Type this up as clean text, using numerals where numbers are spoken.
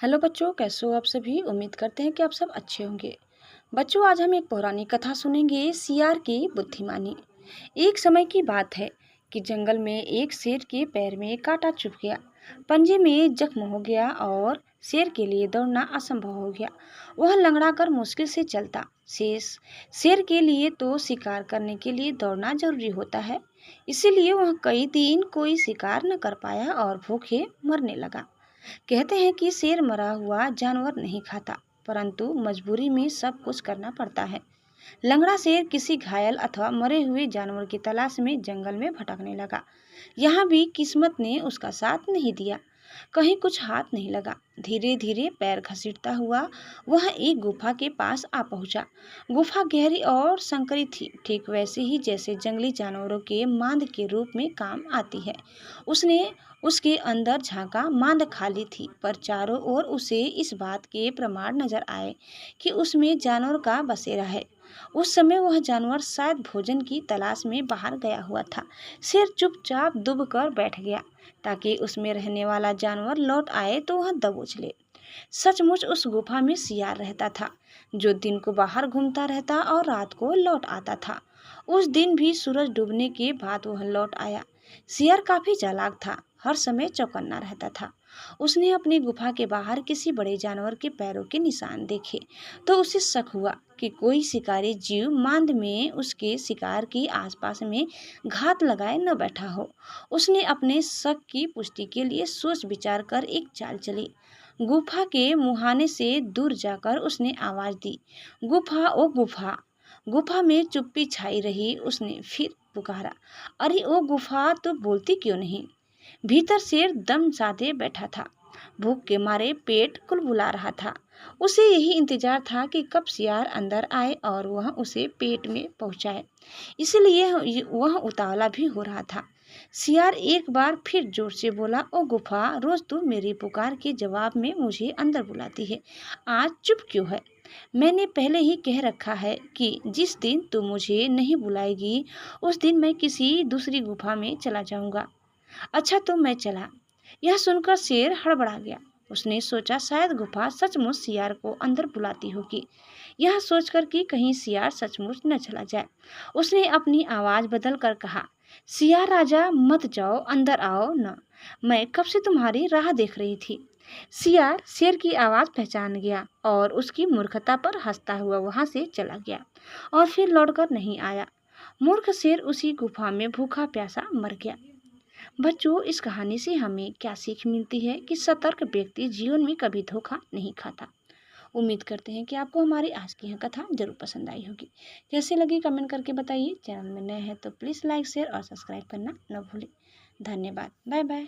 Hello बच्चों, कैसे हो आप सभी। उम्मीद करते हैं कि आप सब अच्छे होंगे। बच्चों, आज हम एक पौराणिक कथा सुनेंगे, सियार की बुद्धिमानी। एक समय की बात है कि जंगल में एक शेर के पैर में कांटा चुभ गया, पंजे में जख्म हो गया और शेर के लिए दौड़ना असंभव हो गया। वह लंगड़ा कर मुश्किल से चलता। शेष शेर के लिए तो शिकार करने के लिए दौड़ना जरूरी होता है, इसीलिए वह कई दिन कोई शिकार न कर पाया और भूखे मरने लगा। कहते हैं कि शेर मरा हुआ जानवर नहीं खाता, परंतु मजबूरी में सब कुछ करना पड़ता है। लंगड़ा शेर किसी घायल अथवा मरे हुए जानवर की तलाश में जंगल में भटकने लगा। यहाँ भी किस्मत ने उसका साथ नहीं दिया, कहीं कुछ हाथ नहीं लगा। धीरे धीरे पैर घसीटता हुआ वह एक गुफा के पास आ पहुंचा। गुफा गहरी और संकरी थी, ठीक वैसे ही जैसे जंगली जानवरों के मांद के रूप में काम आती है। उसने उसके अंदर झांका। मांद खाली थी, पर चारों ओर उसे इस बात के प्रमाण नजर आए कि उसमें जानवर का बसेरा है। उस समय वह जानवर शायद भोजन की तलाश में बाहर गया हुआ था। शेर चुपचाप दुब कर बैठ गया ताकि उसमें रहने वाला जानवर लौट आए तो वह दबोच ले। सचमुच उस गुफा में सियार रहता था, जो दिन को बाहर घूमता रहता और रात को लौट आता था। उस दिन भी सूरज डूबने के बाद वह लौट आया। सियार काफी चालाक था, हर समय चौकन्ना रहता था। उसने अपनी गुफा के बाहर किसी बड़े जानवर के पैरों के निशान देखे तो उसे शक हुआ कि कोई शिकारी जीव मांद में उसके शिकार की आसपास में घात लगाए न बैठा हो। उसने अपने शक की पुष्टि के लिए सोच विचार कर एक चाल चली। गुफा के मुहाने से दूर जाकर उसने आवाज दी, गुफा ओ गुफा। गुफा में चुप्पी छाई रही। उसने फिर पुकारा, अरे ओ गुफा, तो बोलती क्यों नहीं। भीतर शेर दम साधे बैठा था, भूख के मारे पेट कुलबुला रहा था। उसे यही इंतजार था कि कब सियार अंदर आए और वह उसे पेट में पहुंचाए, इसलिए वह उतावला भी हो रहा था। सियार एक बार फिर जोर से बोला, ओ गुफा, रोज तू मेरी पुकार के जवाब में मुझे अंदर बुलाती है, आज चुप क्यों है। मैंने पहले ही कह रखा है कि जिस दिन तू मुझे नहीं बुलाएगी उस दिन मैं किसी दूसरी गुफा में चला जाऊंगा। अच्छा, तो मैं चला। यह सुनकर शेर हड़बड़ा गया। उसने सोचा शायद गुफा सचमुच सियार को अंदर बुलाती होगी। यह सोचकर कि कहीं सियार सचमुच न चला जाए, उसने अपनी आवाज बदल कर कहा, सियार राजा, मत जाओ, अंदर आओ न, मैं कब से तुम्हारी राह देख रही थी। सियार शेर की आवाज पहचान गया और उसकी मूर्खता पर हंसता हुआ वहां से चला गया और फिर लौटकर नहीं आया। मूर्ख शेर उसी गुफा में भूखा प्यासा मर गया। बच्चों, इस कहानी से हमें क्या सीख मिलती है कि सतर्क व्यक्ति जीवन में कभी धोखा नहीं खाता। उम्मीद करते हैं कि आपको हमारी आज की यह कथा जरूर पसंद आई होगी। कैसी लगी कमेंट करके बताइए। चैनल में नए हैं तो प्लीज़ लाइक, शेयर और सब्सक्राइब करना न भूलें। धन्यवाद। Bye bye.